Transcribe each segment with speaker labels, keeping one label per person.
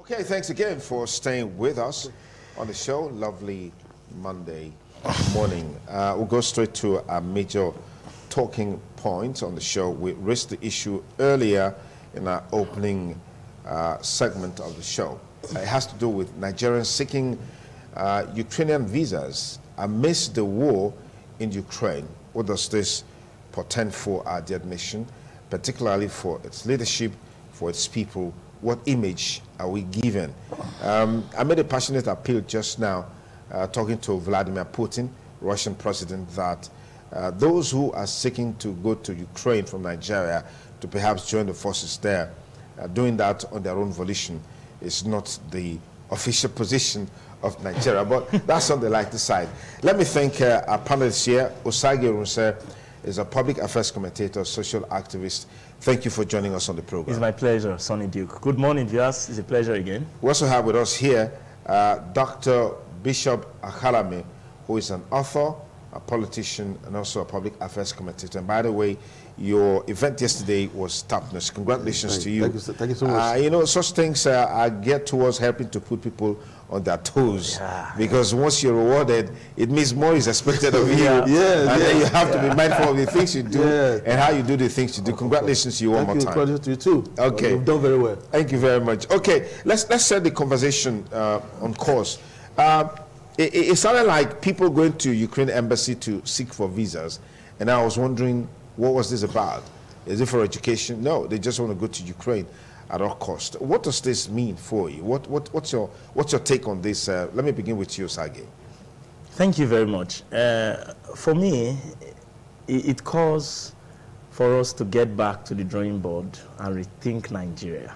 Speaker 1: Okay, thanks again for staying with us on the show. Lovely Monday morning. We'll go straight to our major talking points on the show. We raised the issue earlier in our opening segment of the show. It has to do with Nigerians seeking Ukrainian visas amidst the war in Ukraine. What does this portend for our dear nation, particularly for its leadership, for its people? What image are we given? I made a passionate appeal just now, talking to Vladimir Putin, Russian president, that those who are seeking to go to Ukraine from Nigeria to perhaps join the forces there, doing that on their own volition is not the official position of Nigeria, but that's on the lighter side. Let me thank our panelists here. Osage Runse is a public affairs commentator, social activist. Thank you for joining us on the program.
Speaker 2: It's my pleasure, Sonny Duke. Good morning, viewers. It's a pleasure again.
Speaker 1: We also have with us here Dr. Bishop Akhalame, who is an author, a politician, and also a public affairs commentator. And by the way, your event yesterday was top notch. Congratulations to you.
Speaker 3: Thank you so much.
Speaker 1: You know, such things are geared towards helping to put people on their toes. Because once you're rewarded, it means more is expected of you. And then you have to be mindful of the things you do and how you do the things you do. Congratulations to you one more time.
Speaker 3: Congratulations to you too.
Speaker 1: Okay.
Speaker 3: You've done very well.
Speaker 1: Thank you very much. Okay, let's set the conversation on course. It sounded like people going to Ukraine embassy to seek for visas, and I was wondering, what was this about? Is it for education? No, they just want to go to Ukraine at all cost. What does this mean for you? What's your take on this? Let me begin with you, Sage.
Speaker 2: Thank you very much. For me, it calls for us to get back to the drawing board and rethink Nigeria.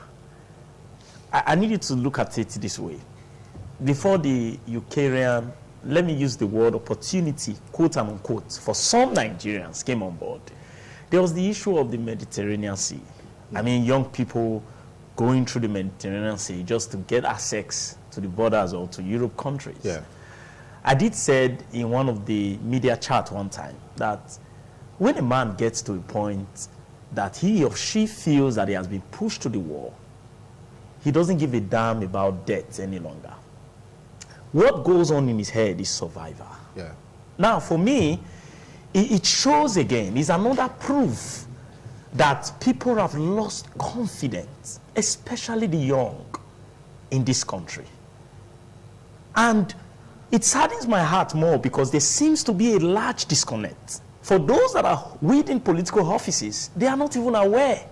Speaker 2: I need you to look at it this way. Before the Ukrainian, let me use the word opportunity, quote unquote, for some Nigerians came on board, there was the issue of the Mediterranean Sea. I mean, young people going through the Mediterranean Sea just to get access to the borders or to Europe countries.
Speaker 1: Yeah.
Speaker 2: I did said in one of the media chat one time that when a man gets to a point that he or she feels that he has been pushed to the wall, he doesn't give a damn about death any longer. What goes on in his head is survivor.
Speaker 1: Yeah.
Speaker 2: Now, for me, it shows again, is another proof that people have lost confidence, especially the young, in this country. And it saddens my heart more because there seems to be a large disconnect. For those that are within political offices, they are not even aware.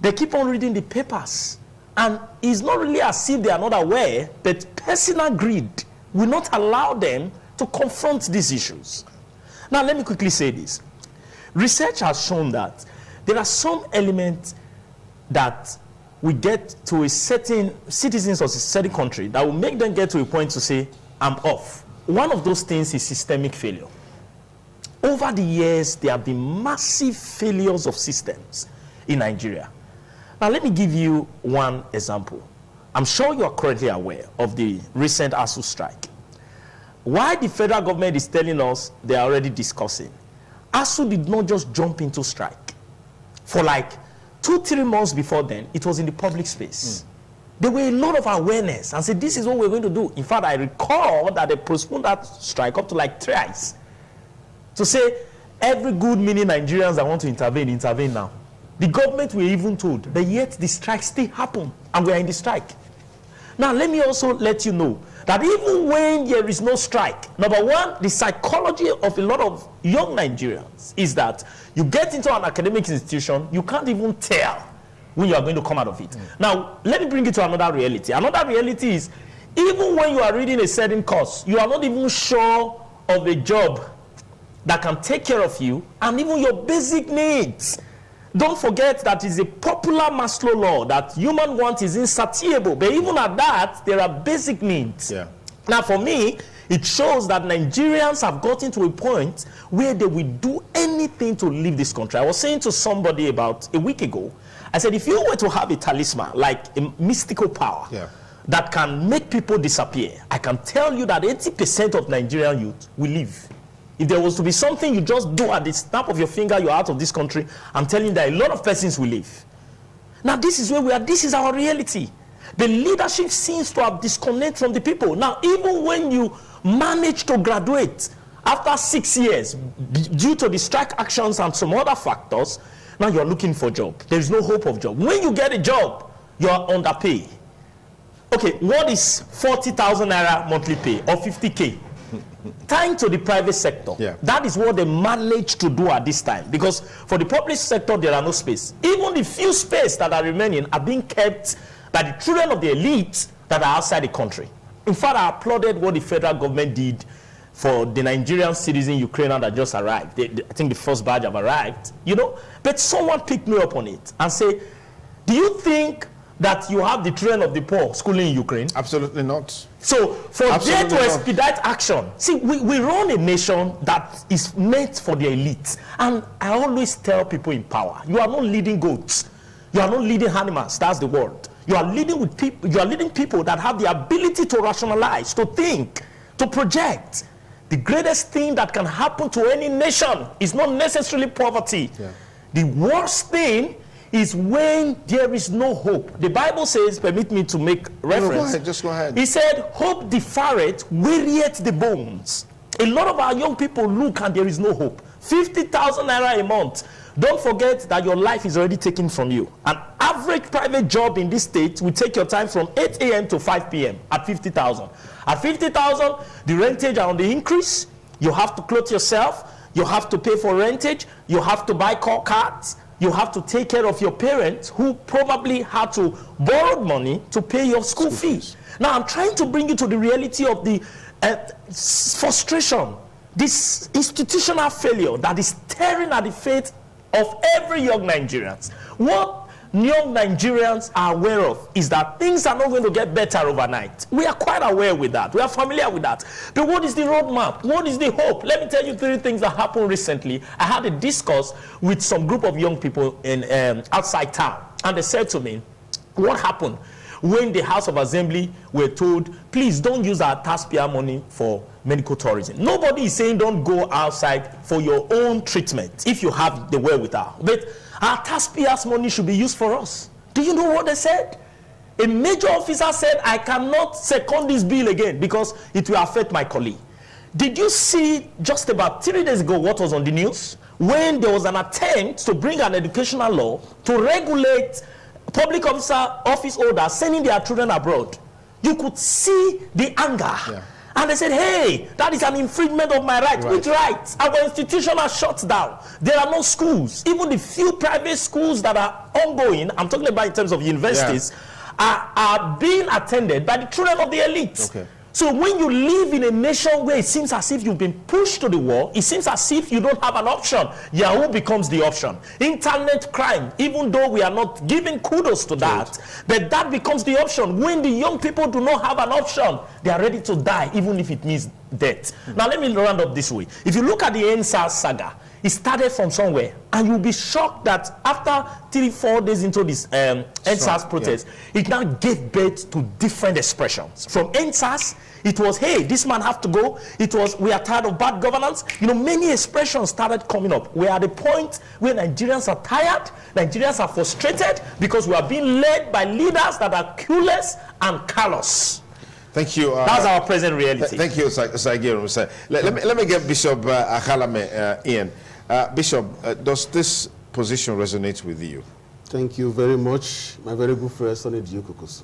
Speaker 2: They keep on reading the papers. And it's not really as if they are not aware, but personal greed will not allow them to confront these issues. Now, let me quickly say this. Research has shown that there are some elements that we get to a certain citizens of a certain country that will make them get to a point to say, I'm off. One of those things is systemic failure. Over the years, there have been massive failures of systems in Nigeria. Now, let me give you one example. I'm sure you are currently aware of the recent ASU strike. Why the federal government is telling us they are already discussing. ASU did not just jump into strike. For like 2-3 months before then, it was in the public space. There were a lot of awareness and said, this is what we're going to do. In fact, I recall that they postponed that strike up to like thrice. To say, every good meaning Nigerians that want to intervene now. The government were even told, but yet the strike still happened, and we are in the strike. Now, let me also let you know that even when there is no strike, number one, the psychology of a lot of young Nigerians is that you get into an academic institution, you can't even tell when you are going to come out of it. Now, let me bring it to another reality. Another reality is, even when you are reading a certain course, you are not even sure of a job that can take care of you and even your basic needs. Don't forget that it's a popular Maslow law that human want is insatiable. But even at that, there are basic needs.
Speaker 1: Yeah.
Speaker 2: Now, for me, it shows that Nigerians have gotten to a point where they will do anything to leave this country. I was saying to somebody about a week ago, I said, if you were to have a talisman, like a mystical power, that can make people disappear, I can tell you that 80% of Nigerian youth will leave. If there was to be something you just do at the snap of your finger, you're out of this country, I'm telling you that a lot of persons will leave. Now, this is where we are. This is our reality. The leadership seems to have disconnected from the people. Now, even when you manage to graduate after 6 years, due to the strike actions and some other factors, now you're looking for a job. There is no hope of job. When you get a job, you are underpaid. Okay, what is 40,000 naira monthly pay or 50K? Tying to the private sector.
Speaker 1: Yeah.
Speaker 2: That is what they managed to do at this time. Because for the public sector, there are no space. Even the few space that are remaining are being kept by the children of the elite that are outside the country. In fact, I applauded what the federal government did for the Nigerian citizen Ukrainian that just arrived. I think the first batch have arrived, you know. But someone picked me up on it and said, do you think that you have the children of the poor schooling in Ukraine?
Speaker 1: Absolutely not.
Speaker 2: So for them to
Speaker 1: not.
Speaker 2: expedite action, see, we run a nation that is meant for the elite. And I always tell people in power, you are not leading goats. You are not leading animals. That's the word. You are leading with people. You are leading people that have the ability to rationalize, to think, to project. The greatest thing that can happen to any nation is not necessarily poverty. Yeah. The worst thing is when there is no hope. The Bible says, permit me to make reference.
Speaker 1: No, go ahead, just go ahead.
Speaker 2: He said, hope deferreth, wearieth the bones. A lot of our young people look and there is no hope. 50,000 naira a month. Don't forget that your life is already taken from you. An average private job in this state will take your time from 8 a.m. to 5 p.m. at 50,000. At 50,000, the rentage are on the increase. You have to clothe yourself. You have to pay for rentage. You have to buy cards. You have to take care of your parents who probably had to borrow money to pay your school fees. Now, I'm trying to bring you to the reality of the frustration, this institutional failure that is tearing at the fate of every young Nigerian. What young Nigerians are aware of is that things are not going to get better overnight. We are quite aware with that. We are familiar with that. But what is the roadmap? What is the hope? Let me tell you 3 things that happened recently. I had a discourse with some group of young people in outside town, and they said to me, what happened when the House of Assembly were told, please don't use our taxpayer money for medical tourism. Nobody is saying don't go outside for your own treatment if you have the wherewithal. But our taxpayers' money should be used for us. Do you know what they said? A major officer said, I cannot second this bill again because it will affect my colleague. Did you see just about 3 days ago what was on the news? When there was an attempt to bring an educational law to regulate public office holders sending their children abroad. You could see the anger. Yeah. And they said, hey, that is an infringement of my rights. Which rights? Our institution are shut down. There are no schools. Even the few private schools that are ongoing, I'm talking about in terms of universities, are being attended by the children of the elite. Okay. So when you live in a nation where it seems as if you've been pushed to the wall, it seems as if you don't have an option. Yahoo becomes the option. Internet crime, even though we are not giving kudos to that, but that becomes the option. When the young people do not have an option, they are ready to die, even if it means death. Now let me round up this way. If you look at the NSAS saga, it started from somewhere, and you'll be shocked that after 3-4 days into this NSAS protest, it now gave birth to different expressions. From NSAS, it was, hey, this man have to go. It was, we are tired of bad governance. You know, many expressions started coming up. We are at the point where Nigerians are tired, Nigerians are frustrated because we are being led by leaders that are clueless and callous.
Speaker 1: Thank you.
Speaker 2: That's our present reality.
Speaker 1: Thank you, Sagiru. Let me get Bishop Akalame in. Bishop, does this position resonate with you?
Speaker 3: Thank you very much, my very good friend, Sonny Diokokosu.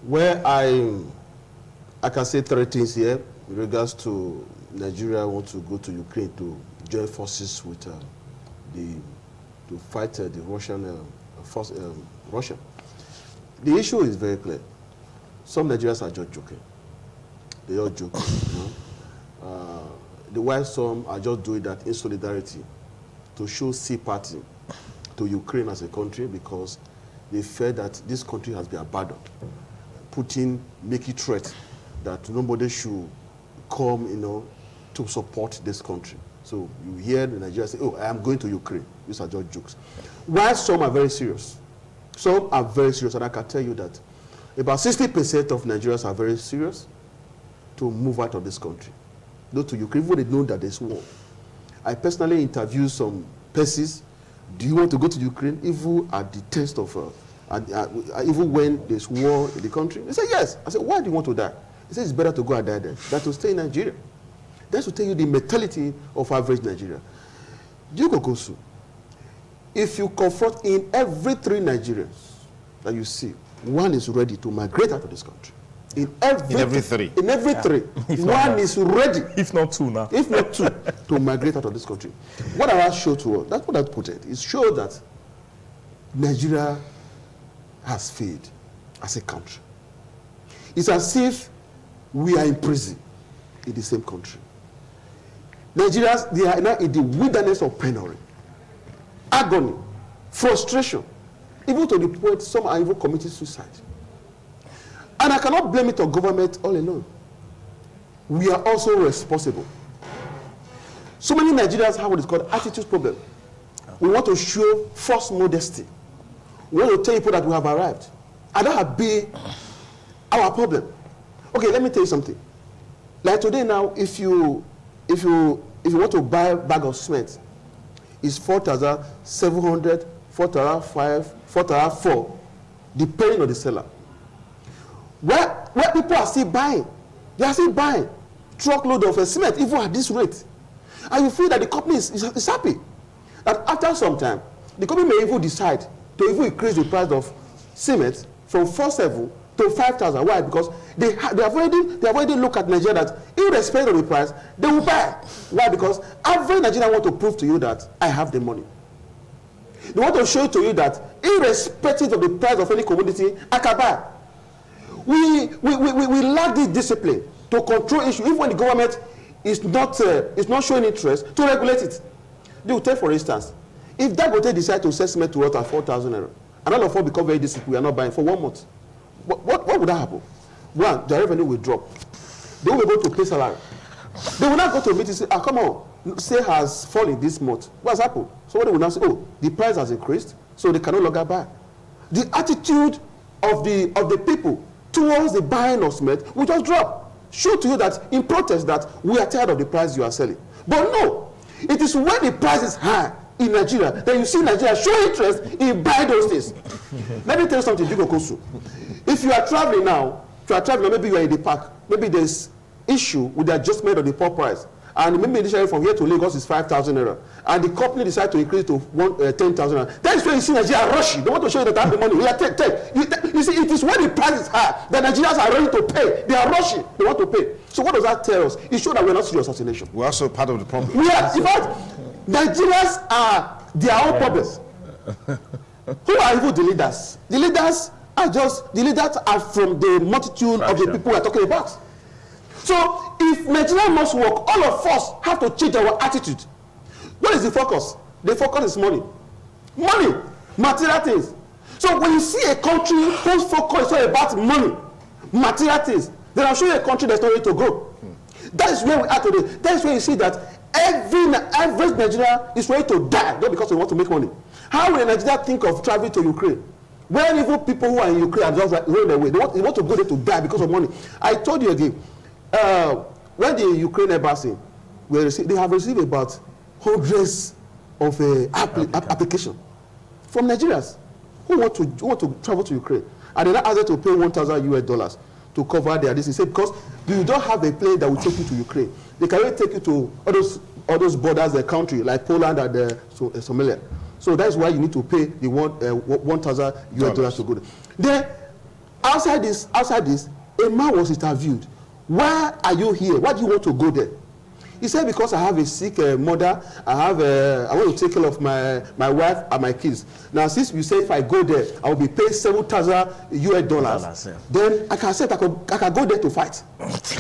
Speaker 3: Where I can say 3 things here in regards to Nigeria want to go to Ukraine to join forces with to fight the Russian Russia. The issue is very clear. Some Nigerians are just joking. They are joking. You know? The while some are just doing that in solidarity to show sympathy to Ukraine as a country because they fear that this country has been abandoned. Putin making threat that nobody should come, you know, to support this country. So you hear the Nigerians say, oh, I am going to Ukraine. These are just jokes. While some are very serious. Some are very serious, and I can tell you that about 60% of Nigerians are very serious to move out of this country. Go to Ukraine, even they know that there's war. I personally interviewed some persons. Do you want to go to Ukraine? Even at the test of even when there's war in the country? They say, yes. I said, why do you want to die? He said, it's better to go and die there than to stay in Nigeria. That's to tell you the mentality of average Nigeria. Dukokosu, if you confront in every 3 Nigerians that you see, one is ready to migrate out of this country. In every
Speaker 1: 3.
Speaker 3: In every 3. One is ready.
Speaker 2: If not 2 now.
Speaker 3: If not 2, to migrate out of this country. What I want to show to us, that's what I put it, is show that Nigeria has failed as a country. It's as if we are in prison in the same country. Nigerians, they are now in the wilderness of penury, agony, frustration, even to the point some are even committing suicide. And I cannot blame it on government all alone. We are also responsible. So many Nigerians have what is called attitude problem. We want to show false modesty. We want to tell people that we have arrived. And that has been our problem. Okay, let me tell you something. Like today now, if you want to buy a bag of cement, it's 4,700, 4,500, 4,400, depending on the seller. Where people are still buying, they are still buying truckload of cement, even at this rate. And you feel that the company is happy. That after some time, the company may even decide to even increase the price of cement from 4,700 to 5,000. Why? Because they have already looked at Nigeria that irrespective of the price, they will buy. Why? Because every Nigerian want to prove to you that I have the money. They want to show to you that irrespective of the price of any commodity, I can buy. We lack this discipline to control issues, even when the government is not showing interest to regulate it. They will take, for instance, if Dangote decide to sell cement to us at 4,000 naira, and all of us become very disciplined, we are not buying for 1 month. What would that happen? One, their revenue will drop. They will be able to pay salary. They will not go to a meeting and say, come on, sale has fallen this month. What's happened? Somebody will now say, oh, the price has increased, so they can no longer buy. The attitude of the people towards the buying of cement will just drop. Show to you that in protest that we are tired of the price you are selling. But no, it is when the price is high in Nigeria that you see Nigeria show interest in buying those things. Let me tell you something, Dukokosu. If you are traveling now, maybe you are in the park, maybe there's issue with the adjustment of the port price, and maybe initially from here to Lagos is 5,000 naira, and the company decide to increase to 10,000 naira. That is where you see Nigeria rushing. They want to show you that they have the money. You see, it is when the price is high that Nigerians are ready to pay. They are rushing. They want to pay. So what does that tell us? It shows that we are not serious assassination.
Speaker 1: We're also part of the problem.
Speaker 3: We are, in fact, Nigerians are their own problems. Who are even the leaders? The leaders are from the multitude of the people we are talking about. So if Nigeria must work, all of us have to change our attitude. What is the focus? The focus is money. Money, material things. So when you see a country whose focus is all about money, material things, then I'll show you a country that's not ready to grow. That is where we are today. That is where you see that every Nigeria is ready to die, not because we want to make money. How will Nigeria think of traveling to Ukraine? When even people who are in Ukraine are just running away, they want to go there to die because of money. I told you again, when the Ukraine embassy, they have received about hundreds of applications from Nigerians who want to travel to Ukraine, and they asked them to pay $1,000 to cover their distance. Because you don't have a plane that will take you to Ukraine. They can only take you to all those borders, the country like Poland and Somalia. So that's why you need to pay the $1,000 to go there. Then outside this, a man was interviewed. Why are you here? Why do you want to go there? He said, because I have a sick mother. I want to take care of my wife and my kids. Now, since you say if I go there, I will be paid $7,000, yeah. Then I can say I can go there to fight.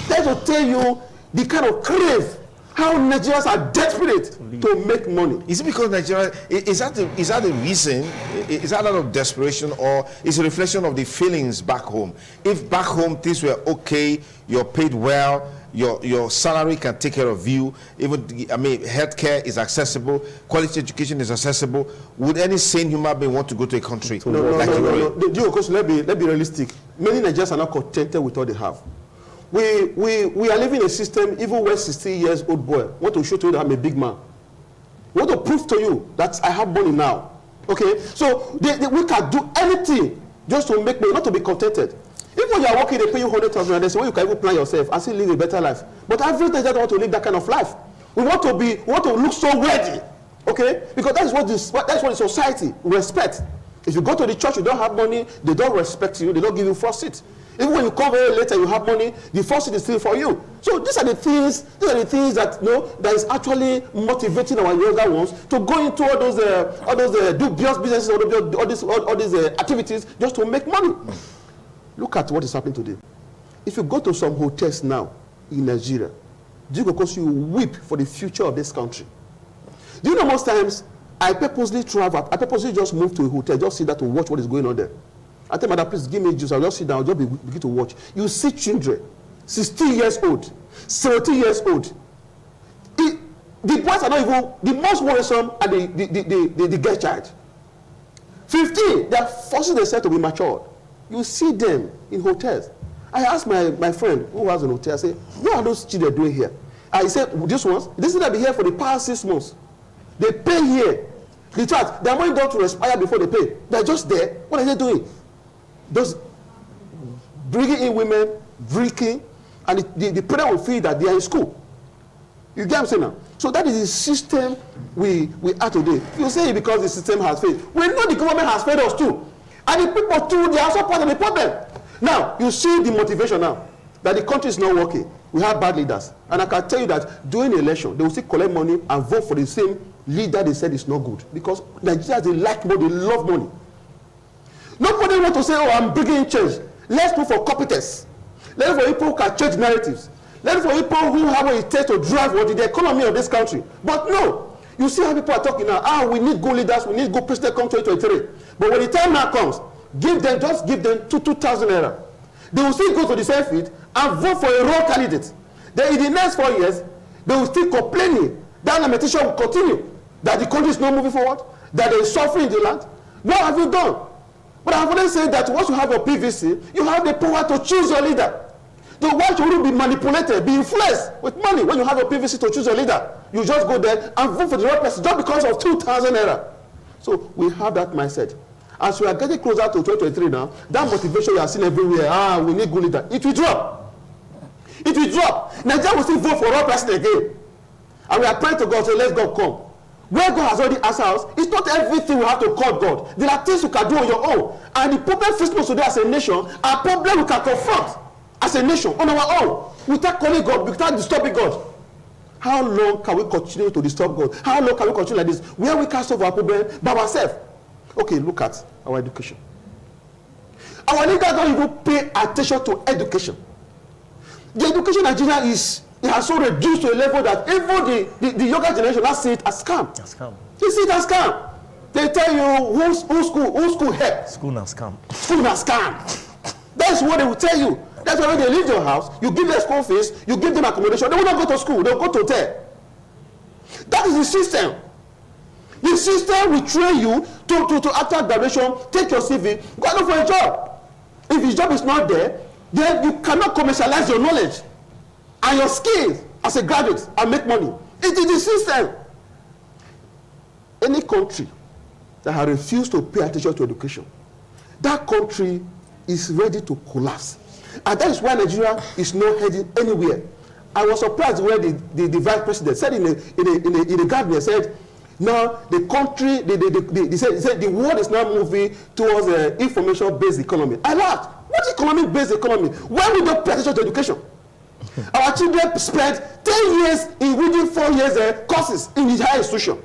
Speaker 3: That will tell you the kind of crave. How Nigerians are desperate to make money.
Speaker 1: Is it because Nigeria, is that the reason? Is that out of desperation, or is it a reflection of the feelings back home? If back home things were okay, you're paid well, your salary can take care of you, even, healthcare is accessible, quality education is accessible, would any sane human being want to go to a country like Ukraine?
Speaker 3: Of course, let's be realistic. Many Nigerians are not contented with what they have. We are living in a system, even when 16 years old boy want to show to you that I'm a big man. Want to prove to you that I have money now. Okay, so we can do anything just to make money, not to be contented. Even when you are working, they pay you 100,000, and they say, well, you can even plan yourself and still live a better life. But every day, don't want to live that kind of life. We want to look so worthy, okay? Because that's what the society respect. If you go to the church, you don't have money, they don't respect you, they don't give you first seat. Even when you come very late and you have money, the first seat is still for you. So these are the things that that is actually motivating our younger ones to go into all those dubious businesses, all these activities just to make money. Look at what is happening today. If you go to some hotels now in Nigeria, because you weep for the future of this country. Do you know most times I purposely travel, I purposely just move to a hotel, just sit there to watch what is going on there. I tell my dad, please give me juice. I'll just sit down, I'll just begin to watch. You see children, 16 years old, 17 years old. The boys are not even, the most worrisome are the girl child. 15, they are forcing themselves to be matured. You see them in hotels. I asked my friend who was in a hotel, I said, what are those children doing here? I said, this ones, this is that be here for the past 6 months. They pay here. The chart, they are going down to expire before they pay. They're just there. What are they doing? Just bringing in women, drinking, and the parent will feel that they are in school. You get what I'm saying now? So that is the system we are today. You say because the system has failed. We know the government has failed us too. And the people too, they are also part of the problem. Now, you see the motivation now, that the country is not working. We have bad leaders. And I can tell you that during the election, they will still collect money and vote for the same leader they said is not good. Because Nigerians, they like money, they love money. Nobody wants to say, oh, I'm bringing in change. Let's look for competence. Let's look for people who can change narratives. Let's look for people who have what it takes to drive what the economy of this country. But no, you see how people are talking now. We need good leaders, we need good president come 2023. But when the time now comes, just give them 2,000 naira. They will still go to the same field and vote for a raw candidate. Then in the next 4 years, they will still complaining. That lamentation will continue. That the country is not moving forward, that there is suffering in the land. What have you done? But I've already said that once you have your PVC, you have the power to choose your leader. So why should you be manipulated, be influenced with money when you have your PVC to choose your leader? You just go there and vote for the right person just because of 2,000 naira. So we have that mindset. As we are getting closer to 2023 now, that motivation you are seeing everywhere, we need good leader, it will drop. It will drop. Nigeria will still vote for right person again. And we are praying to God, say, let God come. Where God has already answered us, it's not everything we have to call God. There are things you can do on your own. And the problem facing us today as a nation are problems we can confront as a nation on our own, without calling God, without disturbing God. How long can we continue to disturb God? How long can we continue like this? Where we can solve our problem by ourselves? Okay, look at our education. Our leaders don't even pay attention to education. The education in Nigeria it has so reduced to a level that even the younger generation now see it as scam. They see it as scam. They tell you who's school help.
Speaker 2: School na scam.
Speaker 3: School na scam. That's what they will tell you. That's why when they leave your house, you give them school fees, you give them accommodation. They will not go to school. They will go to hotel. That is the system. The system will train you to after graduation, take your CV, go look for a job. If the job is not there, then you cannot commercialize your knowledge and your skills as a graduate and make money. It is the system. Any country that has refused to pay attention to education, that country is ready to collapse. And that is why Nigeria is not heading anywhere. I was surprised when the vice president said in a gathering, said, now the country, they said the world is now moving towards an information-based economy. I laughed. What economic-based economy? Why we don't pay attention to education? Our children spend 10 years in reading 4 years courses in the higher institution.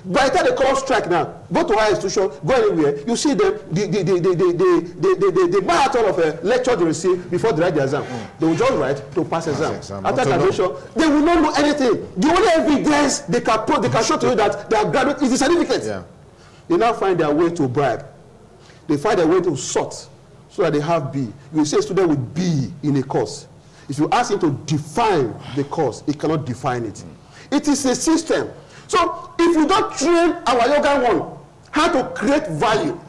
Speaker 3: By the time they call strike now, go to higher institution, go anywhere, you see them, the marathon of lecture they receive before they write the exam. They will just write to pass exam. After graduation, they will not know anything. The only evidence they can show to you that they are graduate is the certificate. Yeah. They now find their way to bribe. They find their way to sort so that they have B. You say a student with B in a course. If you ask him to define the course, he cannot define it. It is a system. So if you don't train our younger one how to create value,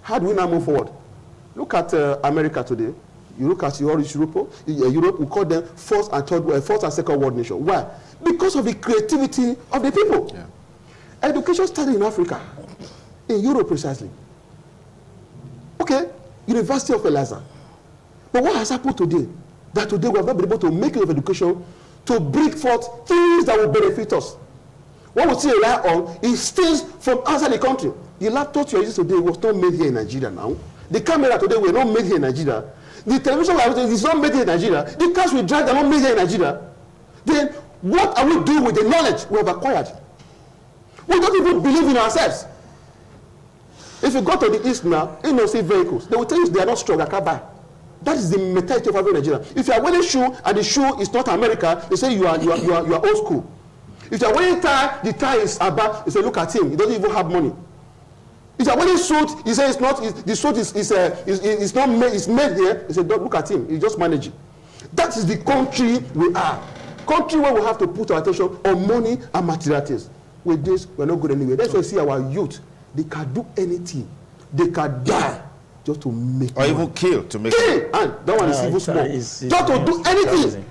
Speaker 3: how do we now move forward? Look at America today. You look at Europe, we call them first and second world nation. Why? Because of the creativity of the people. Yeah. Education started in Africa. In Europe, precisely. Okay, University of Eliza. But what has happened today? That today we have not been able to make use of education to bring forth things that will benefit us. What we still rely on is things from outside the country. The laptop you are using today was not made here in Nigeria now. The camera today were not made here in Nigeria. The television we are using is not made here in Nigeria. The cars we drive are not made here in Nigeria. Then what are we doing with the knowledge we have acquired? We don't even believe in ourselves. If you go to the East now, you know, see vehicles, they will tell you they are not strong, I can't buy. That is the mentality of every Nigerian. If you are wearing shoe and the shoe is not America, they say you are old school. If you are wearing tie, the tie is Abba, they say look at him, he doesn't even have money. If you are wearing suit, he says the suit is not made, it's made here. He said don't look at him, he's just managing. That is the country we are. Country where we have to put our attention on money and material things. With this, we're not going anywhere. That's why you see our youth. They can do anything. They can die just to make
Speaker 1: money. Or even kill to make money.
Speaker 3: And that one is even small. Just to do anything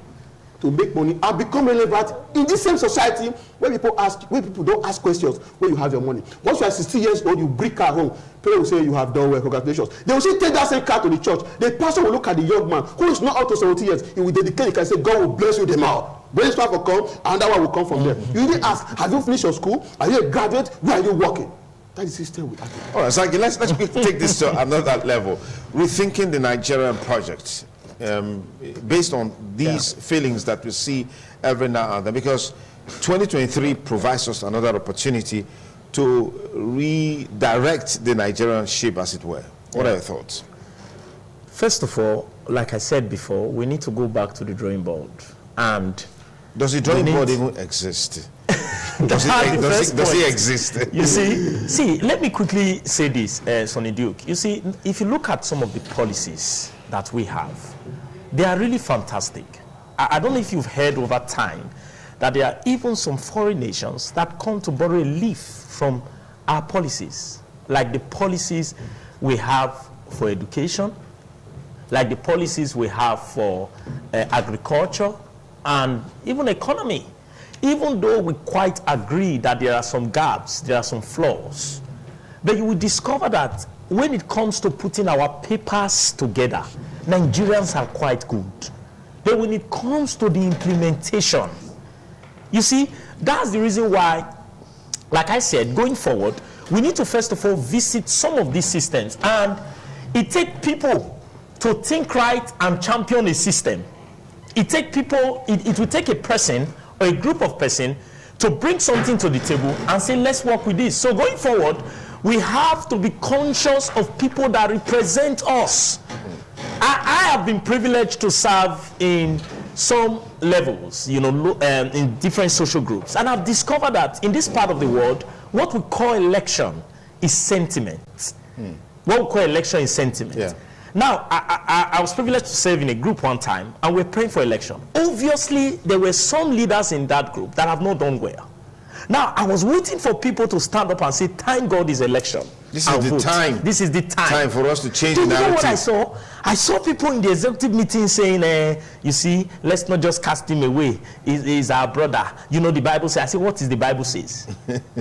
Speaker 3: to make money and become relevant in this same society where people don't ask questions where you have your money. Once you are 60 years old, you bring car home. People will say you have done well, congratulations. They will say take that same car to the church. The pastor will look at the young man who is not up to 70 years. He will dedicate it and say, God will bless you them all. When this one will come, another one will come from there. You need to ask, have you finished your school? Are you a graduate? Where are you working? That is the system we have.
Speaker 1: All right, so let's take this to another level. Rethinking the Nigerian project based on these feelings that we see every now and then, because 2023 provides us another opportunity to redirect the Nigerian ship, as it were. What are your thoughts?
Speaker 2: First of all, like I said before, we need to go back to the drawing board. And
Speaker 1: does the drawing board even exist? Does it exist?
Speaker 2: You see, let me quickly say this, Sonny Duke. You see, if you look at some of the policies that we have, they are really fantastic. I don't know if you've heard over time that there are even some foreign nations that come to borrow a leaf from our policies, like the policies we have for education, like the policies we have for agriculture, and even economy. Even though we quite agree that there are some gaps, there are some flaws, but you will discover that when it comes to putting our papers together, Nigerians are quite good. But when it comes to the implementation, you see, that's the reason why, like I said, going forward, we need to first of all visit some of these systems, and it takes people to think right and champion a system. It will take a person or a group of persons to bring something to the table and say, let's work with this. So going forward, we have to be conscious of people that represent us. I have been privileged to serve in some levels, you know, in different social groups. And I've discovered that in this part of the world, what we call election is sentiment. What we call election is sentiment.
Speaker 1: Yeah.
Speaker 2: Now, I was privileged to serve in a group one time, and we're praying for election. Obviously, there were some leaders in that group that have not done well. Now, I was waiting for people to stand up and say, thank God it's election.
Speaker 1: This is the time.
Speaker 2: This is the time
Speaker 1: for us to change the narrative.
Speaker 2: You know what I saw? I saw people in the executive meeting saying, you see, let's not just cast him away. He's our brother. You know, the Bible says. I said, what is the Bible says?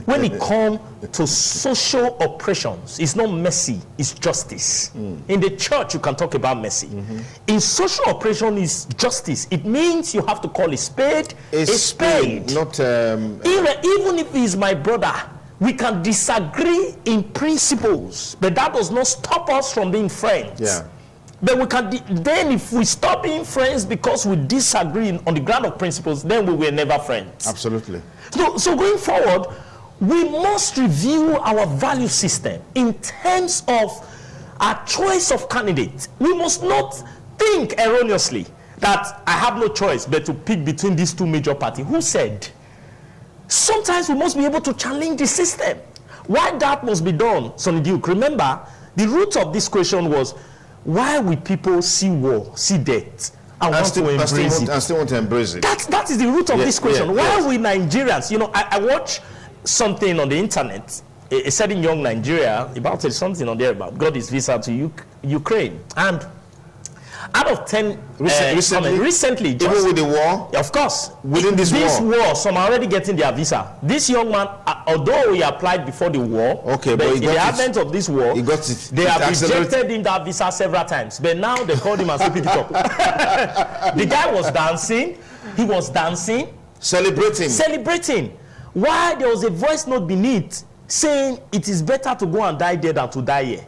Speaker 2: When it comes to social oppressions, it's not mercy, it's justice. In the church, you can talk about mercy. In social oppression, is justice. It means you have to call a spade a spade.
Speaker 1: Not
Speaker 2: even if he's my brother, we can disagree in principles, but that does not stop us from being friends.
Speaker 1: Yeah.
Speaker 2: But we can then if we stop being friends because we disagree on the ground of principles, then we were never friends.
Speaker 1: Absolutely.
Speaker 2: So going forward, we must review our value system in terms of our choice of candidates. We must not think erroneously that I have no choice but to pick between these two major parties. Who said? Sometimes we must be able to challenge the system. Why that must be done, Sonny Duke? Remember, the root of this question was, why will people see war, see death, and still want to embrace it? That is the root of this question. Why will Nigerians, you know, I watch something on the internet, a certain young Nigeria, about something on there about got his visa to Ukraine. And out of 10 recently just,
Speaker 1: even with the war,
Speaker 2: of course,
Speaker 1: within this
Speaker 2: war, some are already getting their visa. This young man, although he applied before the war,
Speaker 1: okay,
Speaker 2: but
Speaker 1: in
Speaker 2: the advent of this war,
Speaker 1: he got it.
Speaker 2: They have rejected him that visa several times. But now they called him and said, pick it up. The guy was dancing. He was dancing. Celebrating. Why there was a voice note beneath saying it is better to go and die there than to die here.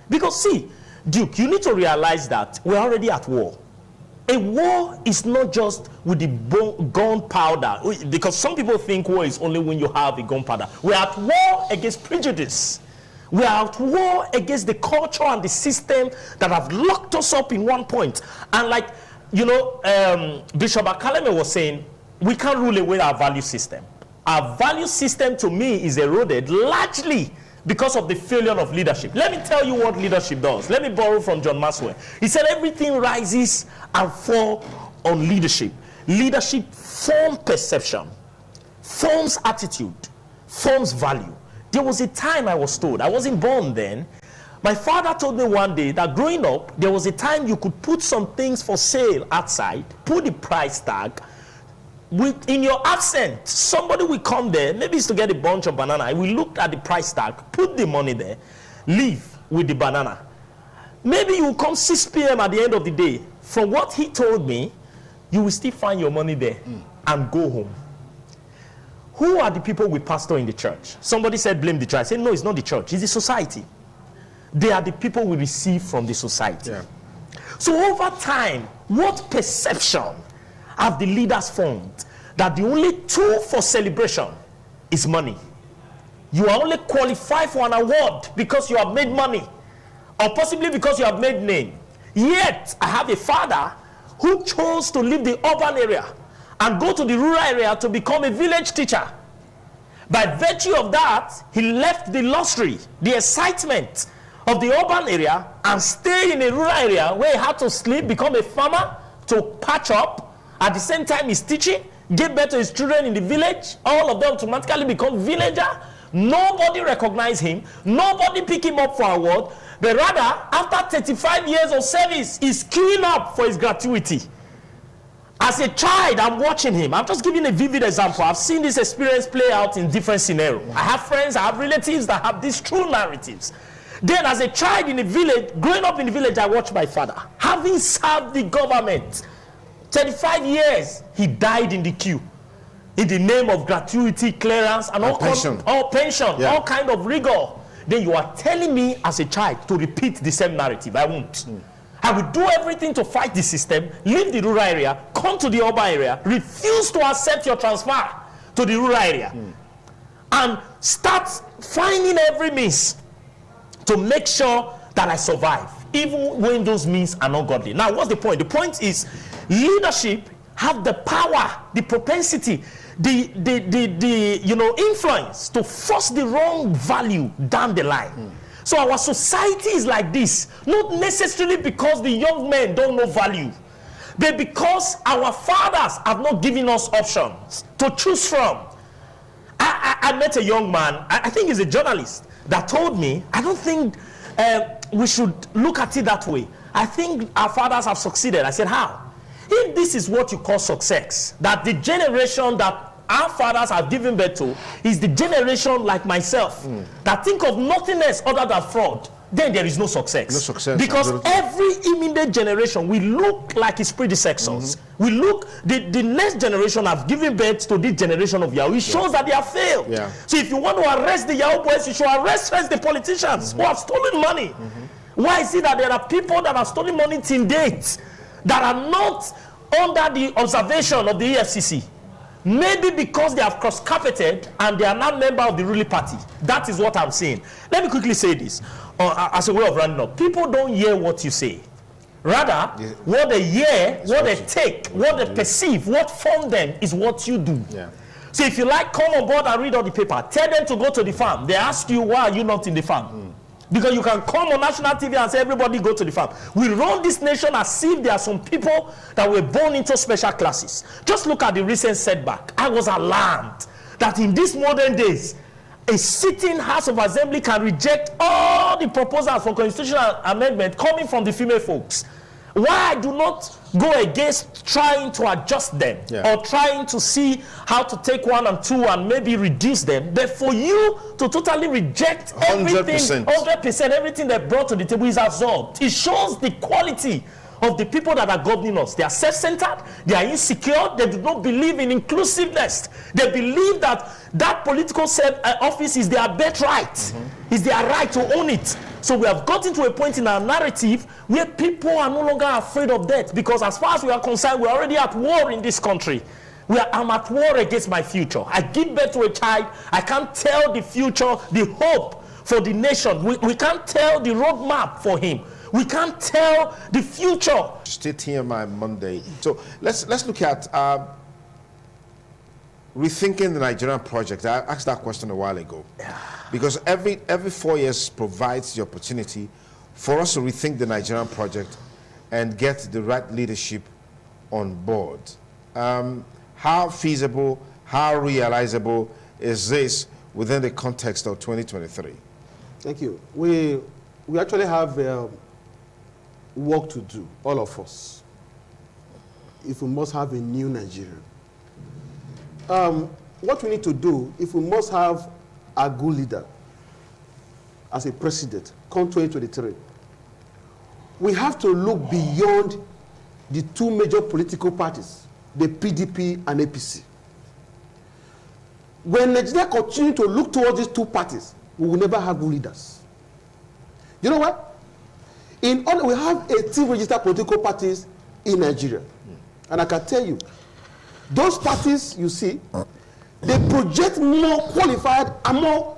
Speaker 2: Because see, Duke, you need to realize that we're already at war. A war is not just with the gunpowder, because some people think war is only when you have a gunpowder. We're at war against prejudice. We are at war against the culture and the system that have locked us up in one point. And like, you know, Bishop Akaleme was saying, we can't rule away our value system. Our value system, to me, is eroded largely because of the failure of leadership. Let me tell you what leadership does. Let me borrow from John Maxwell. He said everything rises and falls on leadership. Leadership forms perception, forms attitude, forms value. There was a time I was told, I wasn't born then, my father told me one day that growing up, there was a time you could put some things for sale outside, put the price tag, in your absence, somebody will come there, maybe it's to get a bunch of banana. We looked at the price tag, put the money there, leave with the banana. Maybe you will come 6 p.m. at the end of the day. From what he told me, you will still find your money there and go home. Who are the people we pastor in the church? Somebody said blame the church. I said no, it's not the church, it's the society. They are the people we receive from the society. Yeah. So over time, what perception have the leaders formed? That the only tool for celebration is money. You are only qualified for an award because you have made money, or possibly because you have made name. Yet I have a father who chose to leave the urban area and go to the rural area to become a village teacher. By virtue of that, he left the luxury, the excitement of the urban area, and stayed in a rural area where he had to sleep, become a farmer to patch up. At the same time, he's teaching, gave birth to his children in the village. All of them automatically become villager. Nobody recognize him. Nobody pick him up for award. But rather, after 35 years of service, he's queuing up for his gratuity. As a child, I'm watching him. I'm just giving a vivid example. I've seen this experience play out in different scenarios. I have friends, I have relatives that have these true narratives. Then as a child in the village, growing up in the village, I watched my father. Having served the government 35 years, he died in the queue in the name of gratuity, clearance, and all pension, yeah, all kind of rigor. Then you are telling me as a child to repeat the same narrative. I won't. I will do everything to fight the system, leave the rural area, come to the urban area, refuse to accept your transfer to the rural area, and start finding every means to make sure that I survive, even when those means are not godly. Now, what's the point? The point is, leadership have the power, the propensity, the influence to force the wrong value down the line. So our society is like this, not necessarily because the young men don't know value, but because our fathers have not given us options to choose from. I met a young man, I think he's a journalist, that told me, I don't think we should look at it that way. I think our fathers have succeeded. I said, how? If this is what you call success, that the generation that our fathers have given birth to is the generation like myself that think of nothing else other than fraud, then there is no success. No success. Because every immediate generation will look like its predecessors. We look, the next generation have given birth to this generation of Yahoo. It shows that they have failed. Yeah. So if you want to arrest the Yahoo boys, you should arrest first the politicians who have stolen money. Why is it that there are people that have stolen money till date that are not under the observation of the EFCC? Maybe because they have cross-carpeted and they are now member of the ruling party. That is what I'm saying. Let me quickly say this as a way of rounding up. People don't hear what you say. Rather, what they hear, what they take, what they perceive, what form them is what you do. Yeah. So if you like, come on board and read all the paper. Tell them to go to the farm. They ask you, why are you not in the farm? Because you can come on national TV and say, everybody go to the farm. We run this nation as if there are some people that were born into special classes. Just look at the recent setback. I was alarmed that in these modern days, a sitting House of Assembly can reject all the proposals for constitutional amendment coming from the female folks. Why I do not go against trying to adjust them or trying to see how to take 1 and 2 and maybe reduce them, but for you to totally reject everything, 100%, everything they brought to the table is absorbed. It shows the quality of the people that are governing us. They are self-centered, they are insecure, they do not believe in inclusiveness. They believe that that political office is their birthright, is their right to own it. So we have gotten to a point in our narrative where people are no longer afraid of death, because as far as we are concerned, we're already at war in this country. I'm at war against my future. I give birth to a child. I can't tell the future, the hope for the nation. We can't tell the roadmap for him. We can't tell the future.
Speaker 1: Still TMI Monday. So let's look at rethinking the Nigerian project. I asked that question a while ago. Because every 4 years provides the opportunity for us to rethink the Nigerian project and get the right leadership on board. How feasible, how realizable is this within the context of 2023?
Speaker 3: Thank you. We actually have work to do, all of us, if we must have a new Nigeria. What we need to do, if we must have a good leader as a president, come 2023, we have to look beyond the 2 major political parties, the PDP and APC. When Nigeria continue to look towards these 2 parties, we will never have good leaders. You know what? We have 18 registered political parties in Nigeria. And I can tell you, those parties you see, they project more qualified and more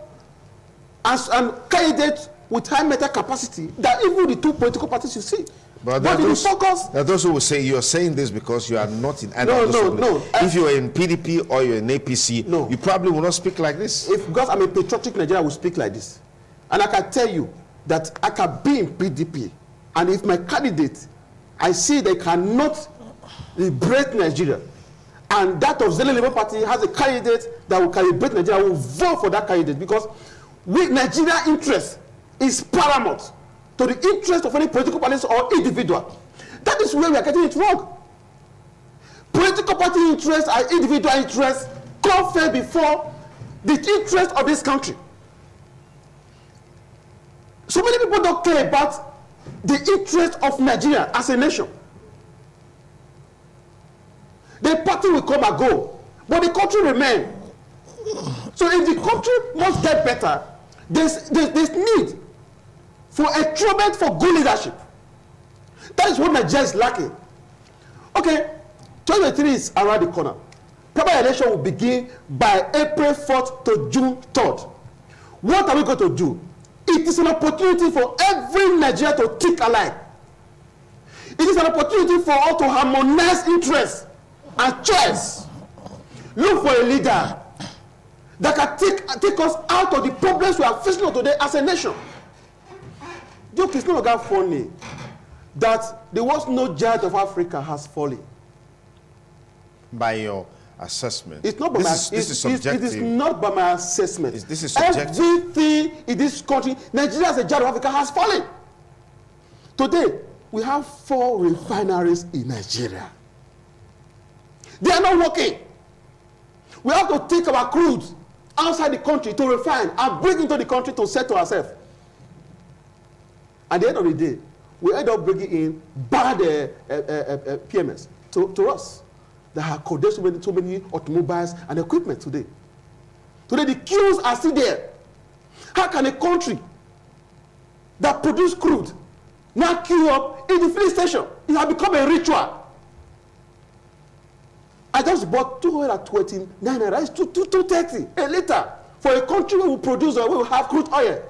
Speaker 3: and candidates with high mental capacity than even the 2 political parties you see.
Speaker 1: But there are those who will say you are saying this because you are not in any of those. No. If you are in PDP or you're in APC, you probably will not speak like this.
Speaker 3: Because I'm a patriotic Nigerian, I will speak like this. And I can tell you that I can be in PDP, and if my candidate, I see they cannot liberate Nigeria, and that of Zele Labour Party has a candidate that will calibrate Nigeria, I will vote for that candidate, because Nigeria interest is paramount to the interest of any political party or individual. That is where we are getting it wrong. Political party interests and individual interests come first before the interest of this country. So many people don't care about the interest of Nigeria as a nation. The party will come and go, but the country remains. So if the country must get better, there's need for a instrument for good leadership. That is what Nigeria is lacking. Okay, 2023 is around the corner. Primary election will begin by April 4th to June 3rd. What are we going to do? It is an opportunity for every Nigerian to think alike. It is an opportunity for all to harmonize interests and choice. Look for a leader that can take us out of the problems we are facing today as a nation. Joke is no longer funny that there was no giant of Africa has fallen.
Speaker 1: By your assessment.
Speaker 3: It's not by
Speaker 1: this is subjective.
Speaker 3: It is not by my assessment.
Speaker 1: This is subjective.
Speaker 3: Everything in this country, Nigeria as a giant of Africa has fallen. Today, we have 4 refineries in Nigeria. They are not working. We have to take our crude outside the country to refine and bring into the country to settle ourselves. At the end of the day, we end up bringing in bad PMS to us that have coded so many automobiles and equipment today. Today, the queues are still there. How can a country that produces crude now queue up in the filling station? It has become a ritual. I just bought 229 naira, it's 230 a liter for a country where we produce or where we have crude oil.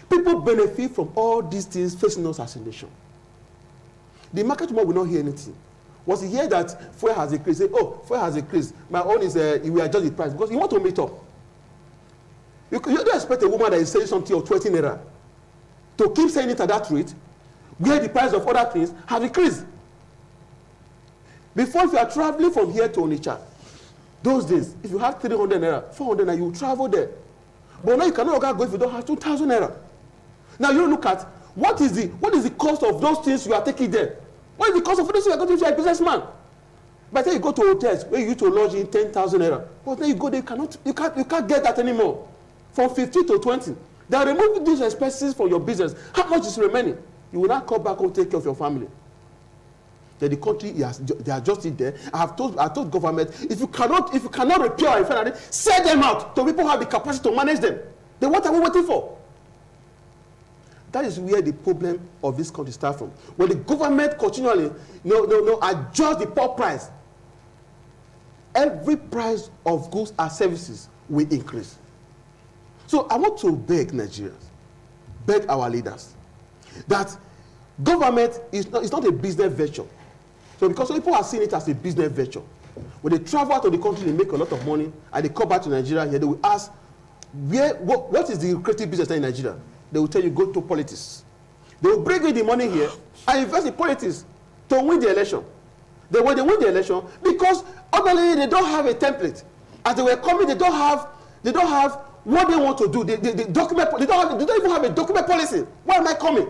Speaker 3: People benefit from all these things facing us as a nation. The market will not hear anything. Was he hear that fuel has increased? Say, oh, fuel has increased. My own is we adjust the price because you want to meet up. You don't expect a woman that is saying something of 20 naira to keep saying it at that rate, where the price of other things have increased. Before, if you are traveling from here to Onitsha, those days, if you have 300 naira, 400 naira, you travel there. But now you cannot go if you don't have 2,000 naira. Now you look at What is the cost of those things you are taking there? What is the cost of those things you are going to if you are a businessman? By the time you go to hotels where you used to lodge in 10,000 naira, but then you go there, you can't get that anymore. From 15 to 20. They are removing these expenses for your business. How much is remaining? You will not come back home take care of your family. Then the country they are just in there. I told government, if you cannot repair our refinery, sell them out so people have the capacity to manage them. Then what are we waiting for? That is where the problem of this country starts from. When the government continually adjust the port price, every price of goods and services will increase. So I want to beg Nigerians, beg our leaders, that government is not a business venture. So because people are seeing it as a business venture, when they travel out of the country, they make a lot of money, and they come back to Nigeria here, they will ask, what is the lucrative business in Nigeria? They will tell you, go to politics. They will bring in the money here and invest in politics to win the election. When they win the election, because ordinarily they don't have a template. As they were coming, they don't have what they want to do. They don't even have a document policy. Why am I coming?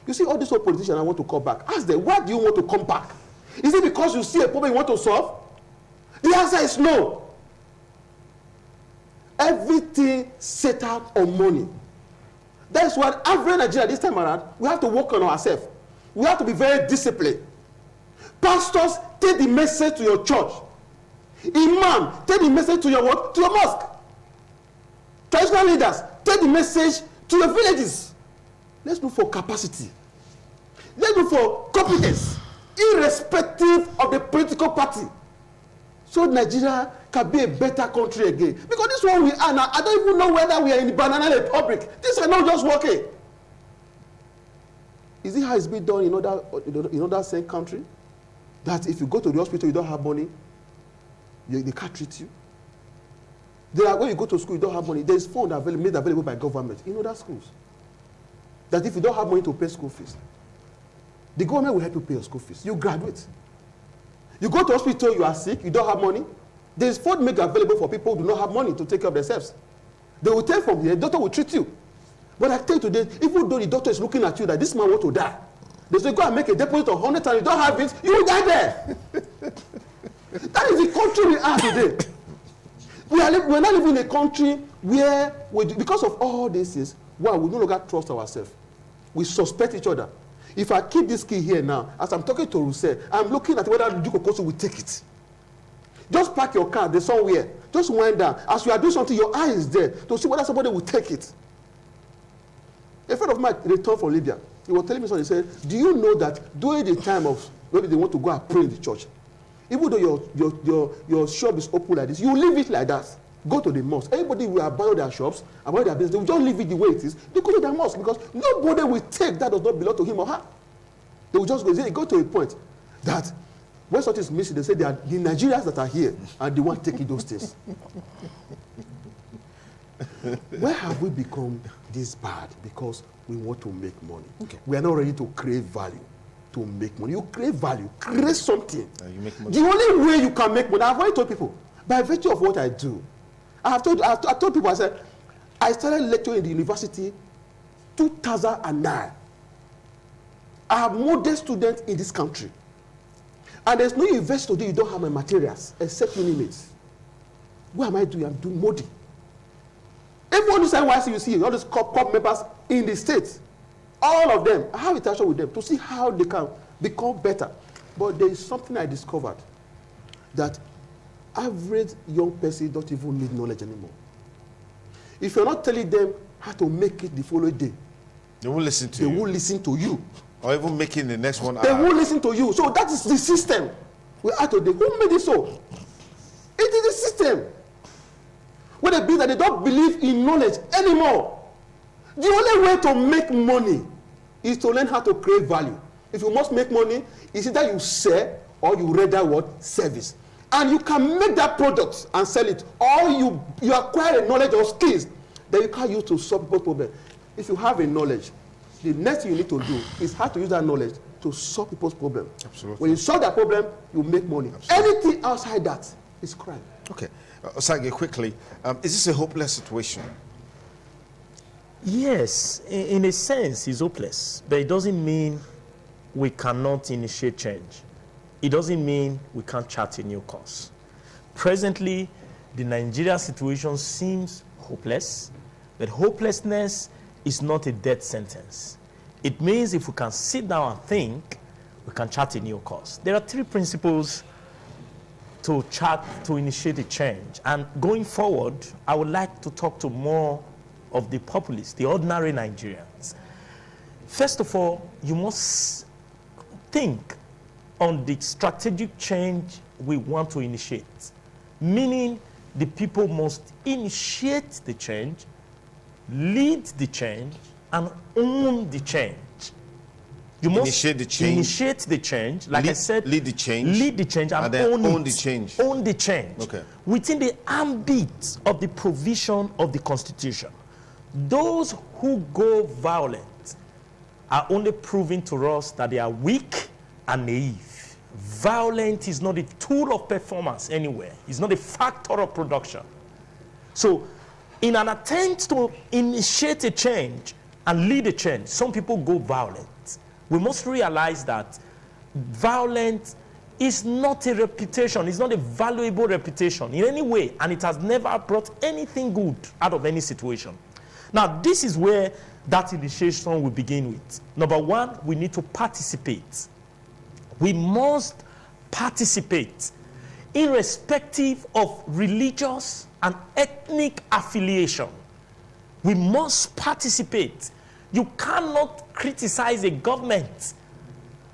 Speaker 3: You see, all these old politicians, I want to come back. Ask them, why do you want to come back? Is it because you see a problem you want to solve? The answer is no. Everything set out on money. That's why every Nigeria this time around, we have to work on ourselves. We have to be very disciplined. Pastors, take the message to your church. Imam, take the message to your what? To your mosque. Traditional leaders, take the message to your villages. Let's look for capacity. Let's look for competence, irrespective of the political party. So Nigeria can be a better country again. Because this one we are now, I don't even know whether we are in the banana republic. These are not just working. Is it how it's been done in other same country? That if you go to the hospital, you don't have money, they can't treat you. When you go to school, you don't have money. There is fund made available by government in other schools. That if you don't have money to pay school fees, the government will help you pay your school fees. You graduate. You go to hospital, you are sick, you don't have money. There is fund made available for people who do not have money to take care of themselves. They will take from there, the doctor will treat you. But I tell you today, even though the doctor is looking at you that this man wants to die, they say, go and make a deposit of 100 and you don't have it, you will die there. That is the country we are today. We are not living in a country where, because of all this is, we no longer trust ourselves. We suspect each other. If I keep this key here now, as I'm talking to Rousseau, I'm looking at whether Duke Okosu will take it. Just park your car there somewhere. Just wind down. As you are doing something, your eye is there to see whether somebody will take it. A friend of mine returned from Libya. He was telling me something. He said, do you know that during the time of maybe they want to go and pray in the church, even though your shop is open like this, you leave it like that. Go to the mosque. Everybody will abandon their shops, abandon their business. They will just leave it the way it is. They go to their mosque because nobody will take that does not belong to him or her. They will just go. They go to a point that when something is missing, they say they are the Nigerians that are here and they want taking those things. Where have we become this bad? Because we want to make money. Okay. We are not ready to create value to make money. You create value, create something.
Speaker 1: You make money.
Speaker 3: The only way you can make money, I've already told people, by virtue of what I do, I told people, I said, I started lecturing in the university 2009. I have modest students in this country. And there's no university today you don't have my materials, except Unimates. What am I doing? I'm doing Modi. Everyone who's NYC, you see all these corp members in the States, all of them, I have interaction with them to see how they can become better. But there is something I discovered, that average young person don't even need knowledge anymore. If you're not telling them how to make it the following day,
Speaker 1: they won't listen to you.
Speaker 3: They won't listen to you.
Speaker 1: Or even making the next one.
Speaker 3: They won't listen to you. So that is the system we are today. Who made it so? It is the system. When they be that they don't believe in knowledge anymore. The only way to make money is to learn how to create value. If you must make money, it's either you sell or you render what? Service. And you can make that product and sell it, or you acquire a knowledge or skills that you can use to solve people's problem. If you have a knowledge, the next thing you need to do is how to use that knowledge to solve people's problem.
Speaker 1: Absolutely.
Speaker 3: When you solve that problem, you make money. Absolutely. Anything outside that is crime.
Speaker 1: Okay. Osage, quickly, is this a hopeless situation?
Speaker 2: Yes, in a sense, it's hopeless, but it doesn't mean we cannot initiate change. It doesn't mean we can't chart a new course. Presently, the Nigeria situation seems hopeless, but hopelessness is not a death sentence. It means if we can sit down and think, we can chart a new course. There are 3 principles to initiate a change. And going forward, I would like to talk to more of the populists, the ordinary Nigerians. First of all, you must think on the strategic change we want to initiate, meaning the people must initiate the change, lead the change, and own the change. You must initiate the change, like I said,
Speaker 1: lead the change,
Speaker 2: and
Speaker 1: then
Speaker 2: own
Speaker 1: the change.
Speaker 2: Own the change.
Speaker 1: Okay.
Speaker 2: Within the ambit of the provision of the Constitution. Those who go violent are only proving to us that they are weak and naive. Violence is not a tool of performance anywhere. It's not a factor of production. So, in an attempt to initiate a change and lead a change, some people go violent. We must realize that violence is not a reputation, it's not a valuable reputation in any way, and it has never brought anything good out of any situation. Now, this is where that initiation will begin with. Number 1, we need to participate. We must participate, irrespective of religious and ethnic affiliation. We must participate. You cannot criticize a government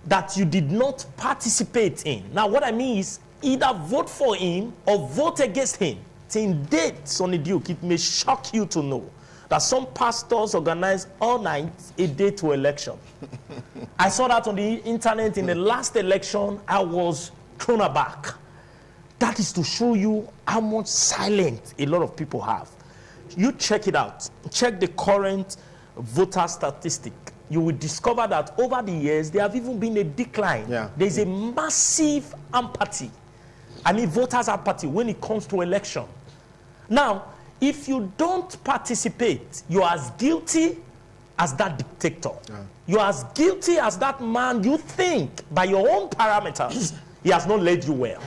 Speaker 2: that you did not participate in. Now, what I mean is either vote for him or vote against him. Till date, Sonny Duke, it may shock you to know that some pastors organize all night a day to election. I saw that on the internet in the last election. I was thrown aback. That is to show you how much silence a lot of people have. You check it out. Check the current voter statistic. You will discover that over the years, there have even been a decline.
Speaker 1: Yeah.
Speaker 2: There's a massive apathy. I mean, voters' apathy when it comes to election. Now, if you don't participate, you're as guilty as that dictator. Yeah. You're as guilty as that man you think, by your own parameters, he has not led you well.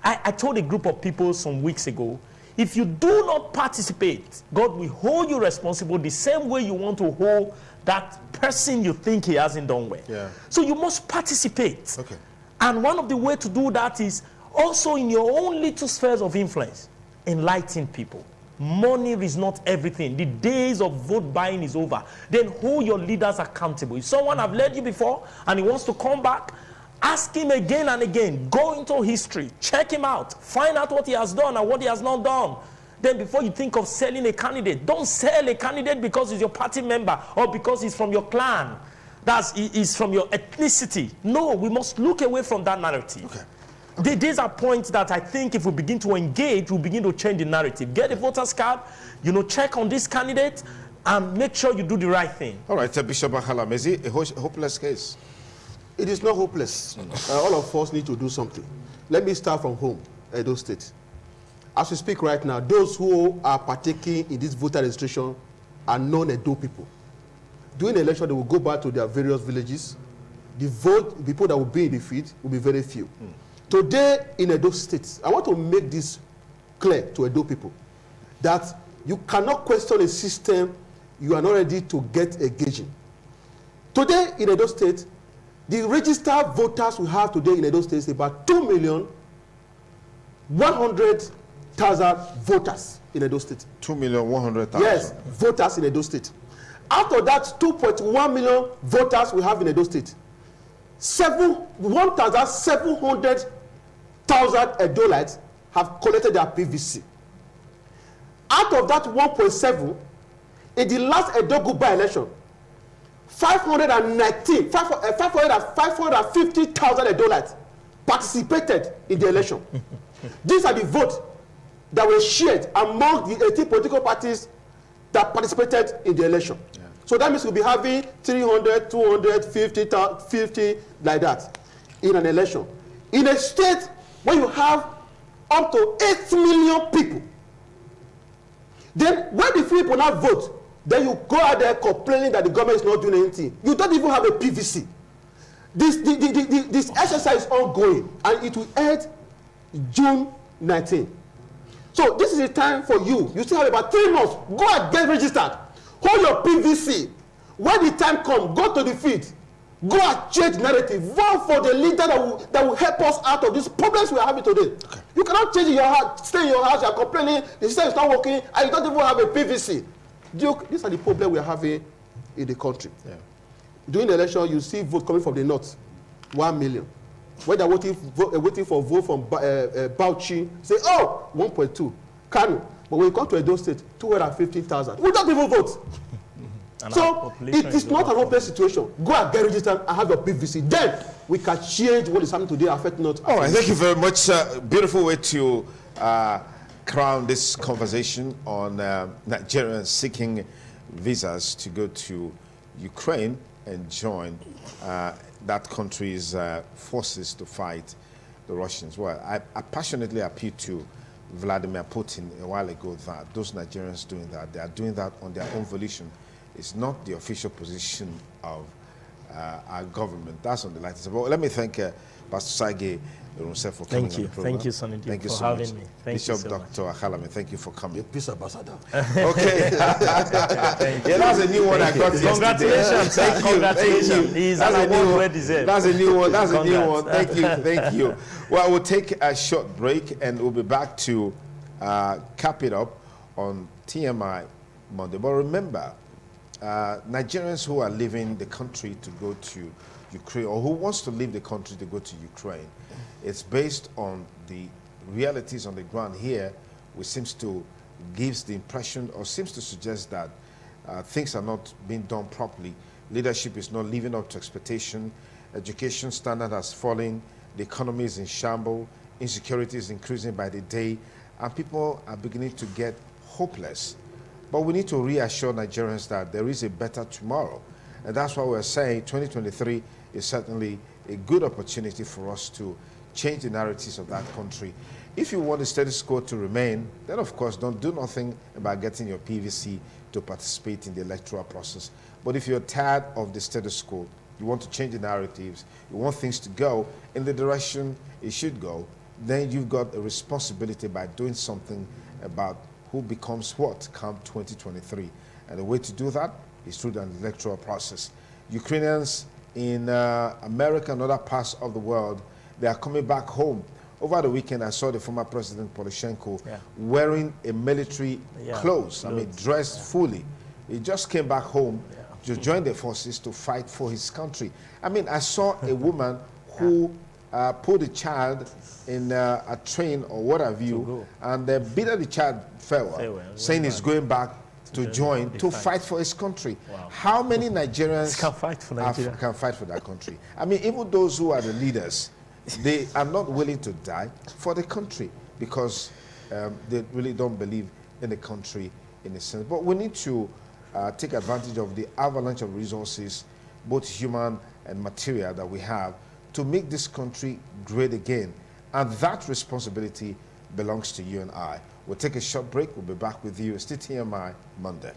Speaker 2: I told a group of people some weeks ago, if you do not participate, God will hold you responsible the same way you want to hold that person you think he hasn't done well.
Speaker 1: Yeah.
Speaker 2: So you must participate.
Speaker 1: Okay.
Speaker 2: And one of the ways to do that is also in your own little spheres of influence, enlighten people. Money is not everything. The days of vote buying is over. Then hold your leaders accountable. If someone have led you before and he wants to come back, ask him again and again. Go into history. Check him out. Find out what he has done and what he has not done. Then before you think of selling a candidate, don't sell a candidate because he's your party member or because he's from your clan. He's from your ethnicity. No, we must look away from that narrative.
Speaker 1: Okay.
Speaker 2: These are points that I think if we begin to engage, we'll begin to change the narrative. Get a voter's card, check on this candidate, and make sure you do the right thing.
Speaker 1: All right, Bishop Akhalam, is it a hopeless case?
Speaker 3: It is not hopeless. All of us need to do something. Let me start from home, Edo State. As we speak right now, those who are partaking in this voter registration are non-Edo people. During the election, they will go back to their various villages. The people that will be in the field will be very few. Today in Edo State, I want to make this clear to Edo people that you cannot question a system you are not ready to get engaged in. Today in Edo State, the registered voters we have today in Edo State is about 2,100,000 voters in Edo State.
Speaker 1: 2,100,000?
Speaker 3: Yes, voters in Edo State. Out of that 2.1 million voters we have in Edo State, 1,700,000 Edolites have collected their PVC. Out of that 1.7, in the last Edo Guba election, 550,000 Edolites participated in the election. These are the votes that were shared among the 18 political parties that participated in the election. Yeah. So that means we'll be having 300, 200, 50, like that in an election. In a state where you have up to 8 million people, then when the people now vote, Then you go out there complaining that the government is not doing anything. You don't even have a PVC. This exercise is ongoing, and it will end June 19. So this is the time for you. You still have about 3 months. Go and get registered. Hold your PVC. When the time comes, go to the field. Go and change narrative. Vote for the leader that will help us out of these problems we are having today. Okay. You cannot change in your house, stay in your house, you are complaining, the system is not working, and you don't even have a PVC. Duke, these are the problems we are having in the country. Yeah. During the election, you see vote coming from the north, 1 million. When they're waiting for vote from Bauchi, say, oh, 1.2, Kano. But when you come to Edo State, 250,000. We don't even vote. So it is not an hopeless situation. Go and get registered and have your PVC. Then we can change what is happening today, affecting us.
Speaker 1: All right, thank you very much. Beautiful way to crown this conversation on Nigerians seeking visas to go to Ukraine and join that country's forces to fight the Russians. Well, I passionately appeal to Vladimir Putin a while ago that those Nigerians doing that, they are doing that on their own volition. It's not the official position of our government. That's on the lighter side. But let me thank Pastor Sage Runse for coming on the program.
Speaker 2: Thank you, Sonny,
Speaker 1: thank you
Speaker 2: for
Speaker 1: so
Speaker 2: having
Speaker 1: much.
Speaker 2: me. Thank
Speaker 1: Bishop
Speaker 2: you so
Speaker 1: Dr.
Speaker 2: much.
Speaker 1: Akhalame, thank you for coming.
Speaker 3: Peace ambassador.
Speaker 1: Okay. Yeah, that's a new one I got yesterday.
Speaker 2: Congratulations, sir. Congratulations. He's an award well deserved.
Speaker 1: That's a new one. That's a new
Speaker 2: Congrats.
Speaker 1: one. Thank you. Thank you. Well, we'll take a short break and we'll be back to cap it up on TMI Monday. But remember, Nigerians who are leaving the country to go to Ukraine, or who wants to leave the country to go to Ukraine, it's based on the realities on the ground here, which seems to gives the impression or seems to suggest that things are not being done properly. Leadership is not living up to expectation. Education standard has fallen. The economy is in shambles. Insecurity is increasing by the day, and people are beginning to get hopeless. But we need to reassure Nigerians that there is a better tomorrow. And that's why we're saying 2023 is certainly a good opportunity for us to change the narratives of that country. If you want the status quo to remain, then of course don't do nothing about getting your PVC to participate in the electoral process. But if you're tired of the status quo, you want to change the narratives, you want things to go in the direction it should go, then you've got a responsibility by doing something about who becomes what come 2023. And the way to do that is through the electoral process. Ukrainians in America and other parts of the world, they are coming back home. Over the weekend, I saw the former President Poroshenko wearing a military clothes, I mean, dressed fully. He just came back home to join the forces to fight for his country. I mean, I saw a woman who put a child in a train or what have you, and the bidder the child farewell, saying he's going back to join to fight for his country. Wow. How many Nigerians
Speaker 2: can fight for Nigeria?
Speaker 1: Can fight for that country? I mean, even those who are the leaders, they are not willing to die for the country because they really don't believe in the country in a sense. But we need to take advantage of the avalanche of resources, both human and material, that we have to make this country great again. And that responsibility belongs to you and I. We'll take a short break. We'll be back with you. It's TMI Monday.